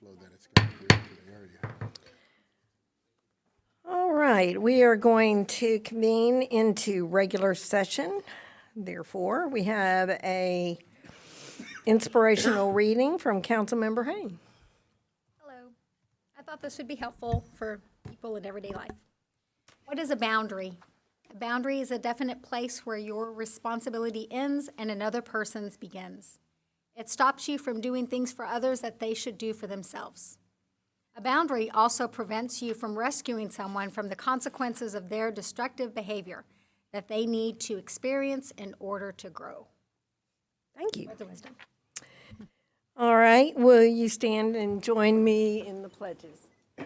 flow that it's going to bring to the area. All right, we are going to convene into regular session. Therefore, we have a inspirational reading from Councilmember Hain. Hello. I thought this would be helpful for people in everyday life. What is a boundary? A boundary is a definite place where your responsibility ends and another person's begins. It stops you from doing things for others that they should do for themselves. A boundary also prevents you from rescuing someone from the consequences of their destructive behavior that they need to experience in order to grow. Thank you. Words of wisdom. All right, will you stand and join me in the pledges? I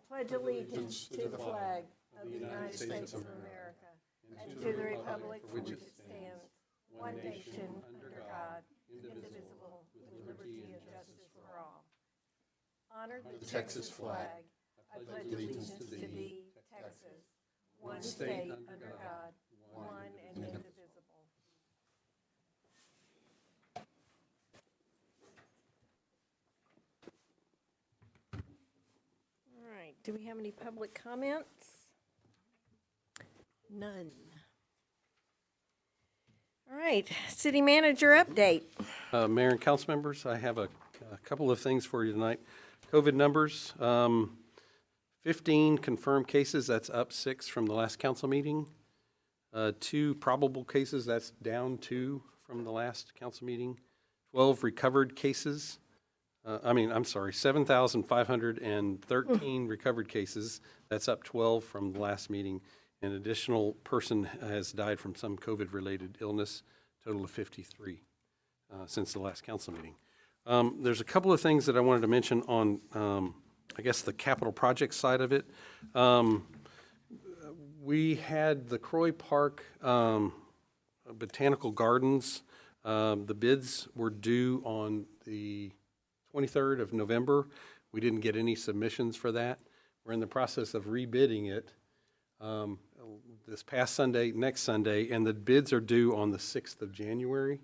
pledge allegiance to the flag of the United States of America and to the republic for which it stands, one nation, under God, indivisible, with liberty and justice for all. Honor the Texas flag. I pledge allegiance to thee, Texas, one state under God, one and indivisible. All right, do we have any public comments? None. All right, city manager update. Mayor and council members, I have a couple of things for you tonight. COVID numbers, 15 confirmed cases, that's up 6 from the last council meeting. 2 probable cases, that's down 2 from the last council meeting. 12 recovered cases. 7,513 recovered cases. That's up 12 from the last meeting. An additional person has died from some COVID-related illness, total of 53 since the last council meeting. There's a couple of things that I wanted to mention on, I guess, the capital project side of it. We had the Croy Park Botanical Gardens. The bids were due on the 23rd of November. We didn't get any submissions for that. We're in the process of rebidding it this past Sunday, next Sunday, and the bids are due on the 6th of January.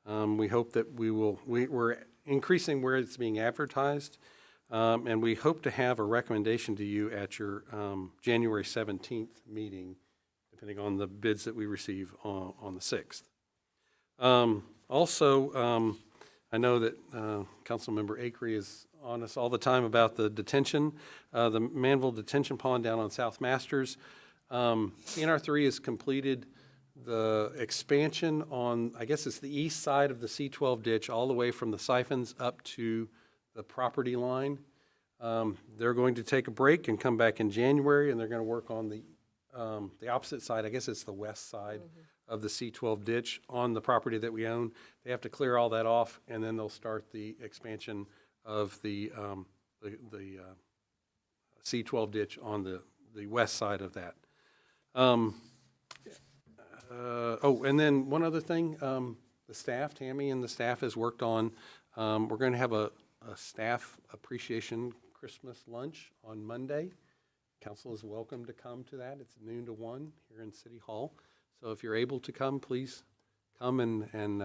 We hope that we're increasing where it's being advertised, and we hope to have a recommendation to you at your January 17th meeting, depending on the bids that we receive on the 6th. Also, I know that Councilmember Acree is on us all the time about the detention, the Manvel detention pond down on South Masters. CNR3 has completed the expansion on, I guess it's the east side of the C12 ditch, all the way from the siphons up to the property line. They're going to take a break and come back in January, and they're going to work on the opposite side. I guess it's the west side of the C12 ditch on the property that we own. They have to clear all that off, and then they'll start the expansion of the C12 ditch on the west side of that. And then one other thing, the staff, Tammy and the staff has worked on, we're going to have a staff appreciation Christmas lunch on Monday. Council is welcome to come to that. It's noon to 1 here in City Hall. So if you're able to come, please come and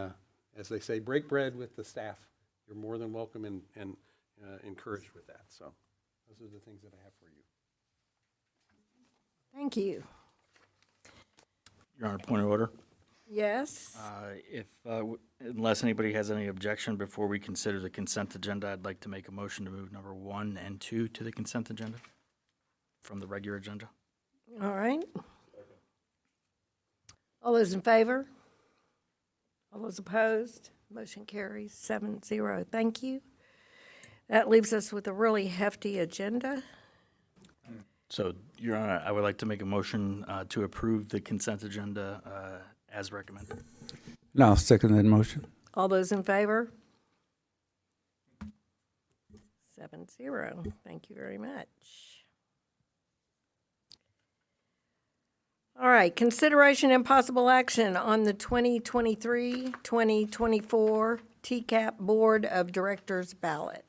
as they say, break bread with the staff. You're more than welcome and encouraged with that. So those are the things that I have for you. Thank you. Your Honor, point of order. Yes, Unless anybody has any objection before we consider the consent agenda, I'd like to make a motion to move number 1 and 2 to the consent agenda from the regular agenda. all right. All those in favor? All those opposed? Motion carries 7-0. Thank you. That leaves us with a really hefty agenda. So, Your Honor, I would like to make a motion to approve the consent agenda as recommended. No, I'll second that motion. All those in favor? 7-0. Thank you very much. All right, consideration and possible action on the 2023-2024 TCAP Board of Directors ballot.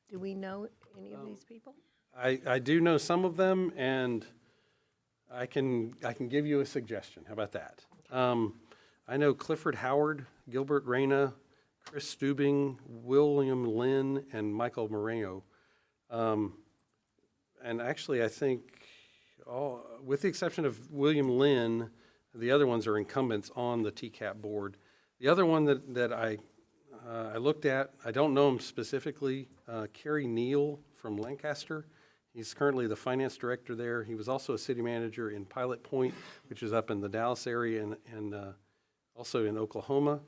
Do we know any of these people? I do know some of them, and I can give you a suggestion. How about that? I know Clifford Howard, Gilbert Reyna, Chris Stubing, William Lynn, and Michael Moreno. And actually, I think, with the exception of William Lynn, the other ones are incumbents on the TCAP board. The other one that I looked at, I don't know him specifically, Kerry Neal from Lancaster. He's currently the finance director there. He was also a city manager in Pilot Point, which is up in the Dallas area, and also in Oklahoma.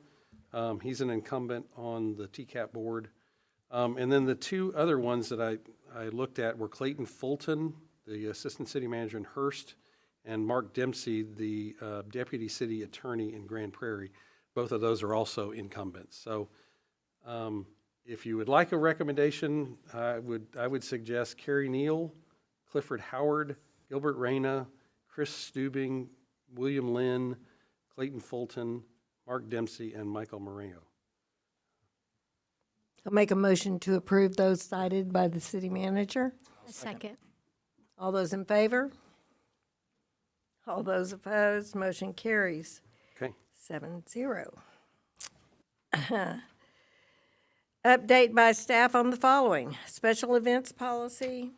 He's an incumbent on the TCAP board. And then the two other ones that I looked at were Clayton Fulton, the assistant city manager in Hearst, and Mark Dempsey, the deputy city attorney in Grand Prairie. Both of those are also incumbents. So if you would like a recommendation, I would suggest Kerry Neal, Clifford Howard, Gilbert Reyna, Chris Stubing, William Lynn, Clayton Fulton, Mark Dempsey, and Michael Moreno. I'll make a motion to approve those cited by the city manager. A second. All those in favor? All those opposed? Motion carries Okay. 7-0. Update by staff on the following: special events policy,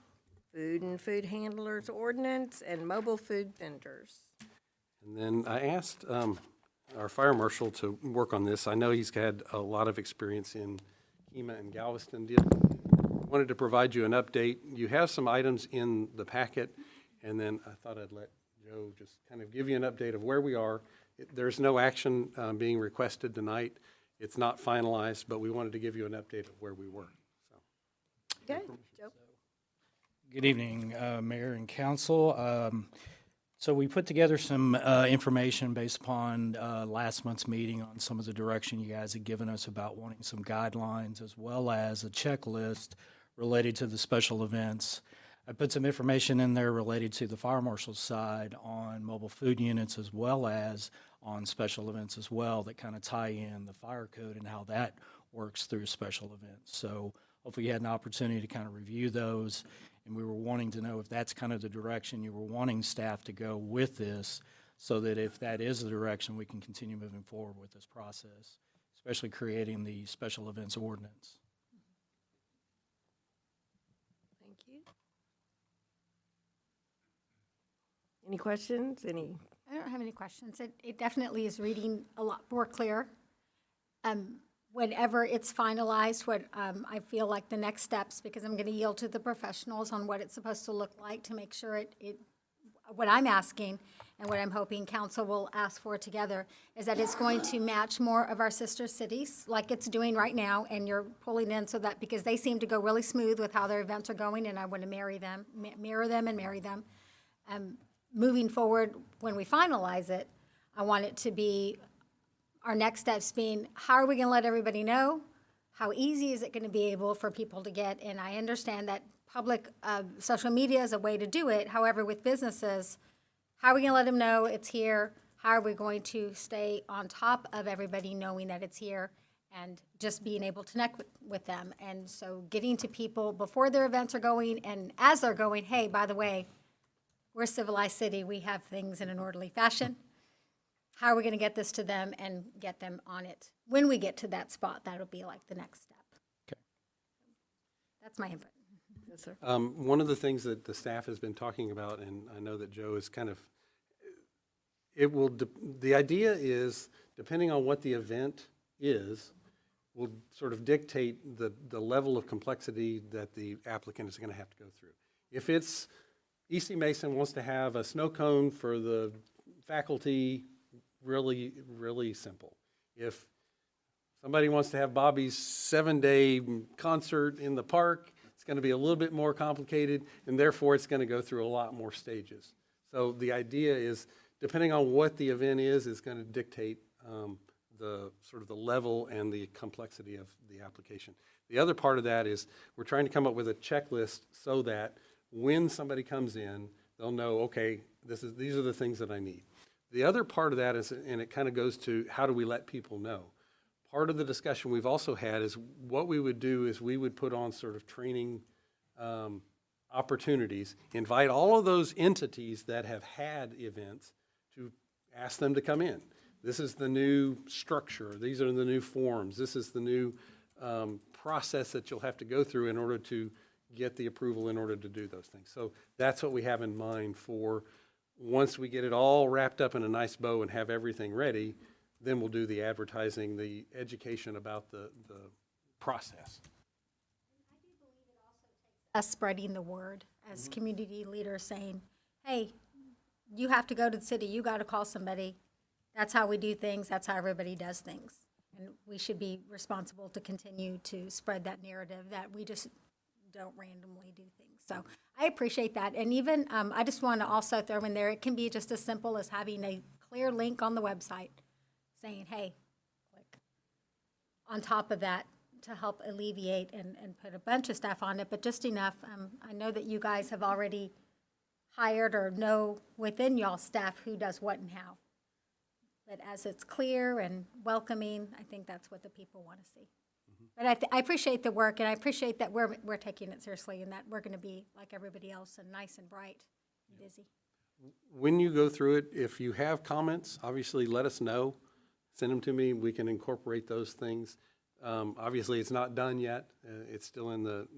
food and food handlers ordinance, and mobile food vendors. And then I asked our fire marshal to work on this. I know he's had a lot of experience in Kemah and Galveston. Wanted to provide you an update. You have some items in the packet, and then I thought I'd let Joe just kind of give you an update of where we are. There's no action being requested tonight. It's not finalized, but we wanted to give you an update of where we were. So. Okay, Joe? Good evening, Mayor and Council. So we put together some information based upon last month's meeting on some of the direction you guys had given us about wanting some guidelines as well as a checklist related to the special events. I put some information in there related to the fire marshal's side on mobile food units as well as on special events as well that kind of tie in the fire code and how that works through special events. So hopefully you had an opportunity to kind of review those, and we were wanting to know if that's kind of the direction you were wanting staff to go with this, so that if that is the direction, we can continue moving forward with this process, especially creating the special events ordinance. Thank you. Any questions? Any? I don't have any questions. It definitely is reading a lot more clear. Whenever it's finalized, what I feel like the next steps, because I'm going to yield to the professionals on what it's supposed to look like to make sure what I'm asking and what I'm hoping council will ask for together is that it's going to match more of our sister cities like it's doing right now, and you're pulling in so that, because they seem to go really smooth with how their events are going, and I want to mirror them and marry them. Moving forward, when we finalize it, I want it to be our next steps being, how are we going to let everybody know? How easy is it going to be able for people to get? And I understand that public social media is a way to do it. However, with businesses, how are we going to let them know it's here? How are we going to stay on top of everybody knowing that it's here and just being able to connect with them? And so getting to people before their events are going and as they're going, hey, by the way, we're a civilized city. We have things in an orderly fashion. How are we going to get this to them and get them on it? When we get to that spot, that'll be like the next step. Okay. That's my input. Yes, sir. One of the things that the staff has been talking about, and I know that Joe is kind of, the idea is, depending on what the event is, will sort of dictate the level of complexity that the applicant is going to have to go through. If it's EC Mason wants to have a snow cone for the faculty, really, really simple. If somebody wants to have Bobby's 7-day concert in the park, it's going to be a little bit more complicated, and therefore it's going to go through a lot more stages. So the idea is, depending on what the event is going to dictate the sort of the level and the complexity of the application. The other part of that is we're trying to come up with a checklist so that when somebody comes in, they'll know, okay, these are the things that I need. The other part of that is, and it kind of goes to how do we let people know? Part of the discussion we've also had is what we would do is we would put on sort of training opportunities, invite all of those entities that have had events to ask them to come in. this is the new structure, these are the new forms, this is the new process that you'll have to go through in order to get the approval in order to do those things. So that's what we have in mind for, once we get it all wrapped up in a nice bow and have everything ready, then we'll do the advertising, the education about the process. Us spreading the word as community leaders saying, hey, you have to go to the city, you got to call somebody. That's how we do things, that's how everybody does things. And we should be responsible to continue to spread that narrative that we just don't randomly do things. So I appreciate that. And even, I just want to also throw in there, it can be just as simple as having a clear link on the website saying, hey, click. On top of that, to help alleviate and put a bunch of staff on it, but just enough. I know that you guys have already hired or know within y'all staff who does what and how. But as it's clear and welcoming, I think that's what the people want to see. But I appreciate the work, and I appreciate that we're taking it seriously, and that we're going to be like everybody else and nice and bright and busy. When you go through it, if you have comments, obviously let us know. Send them to me. We can incorporate those things. Obviously, it's not done yet. It's still in the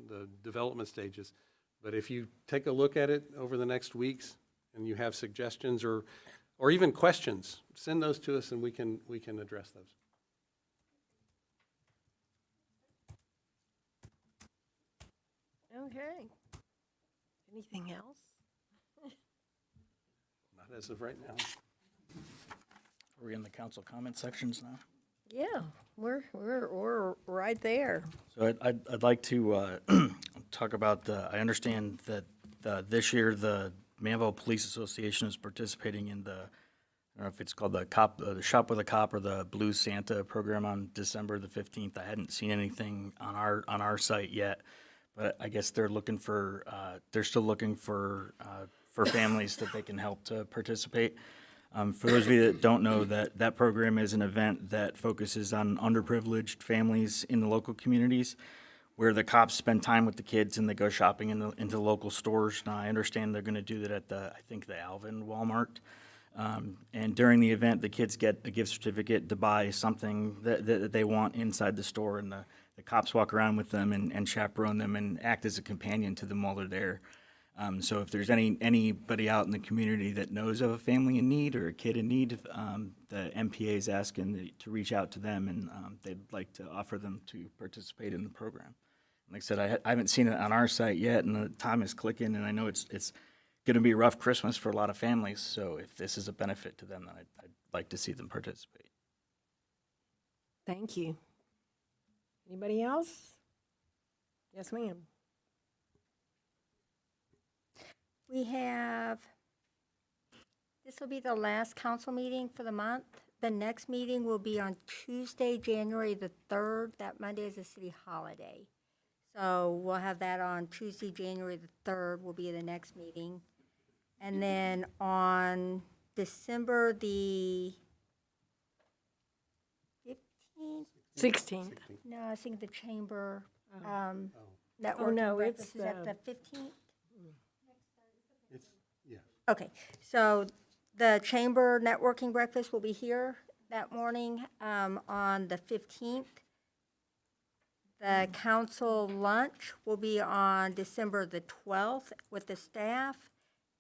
development stages. But if you take a look at it over the next weeks and you have suggestions or even questions, send those to us and we can address those. Okay. Anything else? Not as of right now. Are we in the council comment sections now? Yeah, we're right there. So I'd like to talk about I understand that this year the Manvel Police Association is participating in I don't know if it's called the Shop with a Cop or the Blue Santa program on December the 15th. I hadn't seen anything on our site yet, but I guess they're still looking for families that they can help to participate. For those of you that don't know, that program is an event that focuses on underprivileged families in the local communities, where the cops spend time with the kids and they go shopping into local stores. Now, I understand they're going to do that at I think the Alvin Walmart. And during the event, the kids get a gift certificate to buy something that they want inside the store, and the cops walk around with them and chaperone them and act as a companion to them while they're there. So if there's anybody out in the community that knows of a family in need or a kid in need, the MPA is asking to reach out to them, and they'd like to offer them to participate in the program. Like I said, I haven't seen it on our site yet, and the time is clicking, and I know it's going to be a rough Christmas for a lot of families, so if this is a benefit to them, then I'd like to see them participate. Thank you. Anybody else? Yes, ma'am. We have, this will be the last council meeting for the month. The next meeting will be on Tuesday, January the 3rd. That Monday is a city holiday. So we'll have that on Tuesday, January the 3rd will be the next meeting. And then on December the 15th, 16th. no, I think the chamber Oh, networking no, breakfast, it's is that the- the 15th? It's, yeah. Okay, so the chamber networking breakfast will be here that morning on the 15th. The council lunch will be on December the 12th with the staff,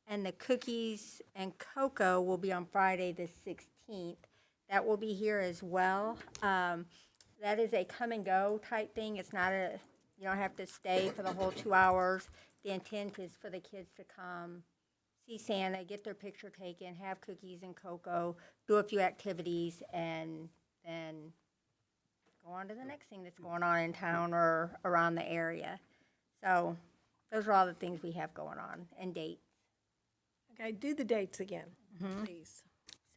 and the cookies and cocoa will be on Friday the 16th. That will be here as well. That is a come and go type thing. It's not you don't have to stay for the whole 2 hours. The intent is for the kids to come, see Santa, get their picture taken, have cookies and cocoa, do a few activities, and then go on to the next thing that's going on in town or around the area. So those are all the things we have going on, and dates. Okay, do the dates again, please.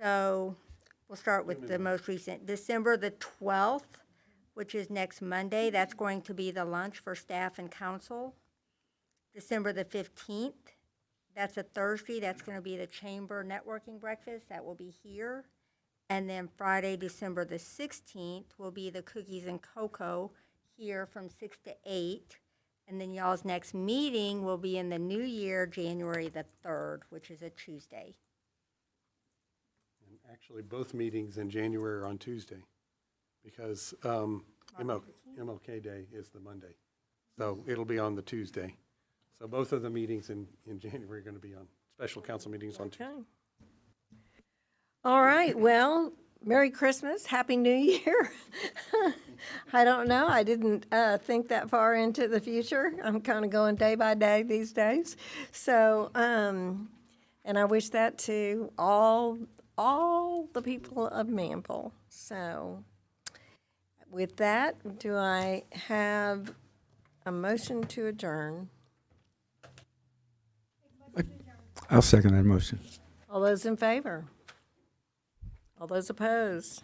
So we'll start with the most recent, December the 12th, which is next Monday. That's going to be the lunch for staff and council. December the 15th, that's a Thursday. That's going to be the chamber networking breakfast. That will be here. And then Friday, December the 16th, will be the cookies and cocoa here from 6 to 8. And then y'all's next meeting will be in the new year, January the 3rd, which is a Tuesday. Actually, both meetings in January are on Tuesday because MLK Day is the Monday. So it'll be on the Tuesday. So both of the meetings in January are going to be on, special council meetings on Tuesday. Okay. All right, well, Merry Christmas, Happy New Year. I don't know, I didn't think that far into the future. I'm kind of going day by day these days. So, and I wish that to all the people of Manvel. So, with that, do I have a motion to adjourn? I'll second that motion. All those in favor? All those opposed?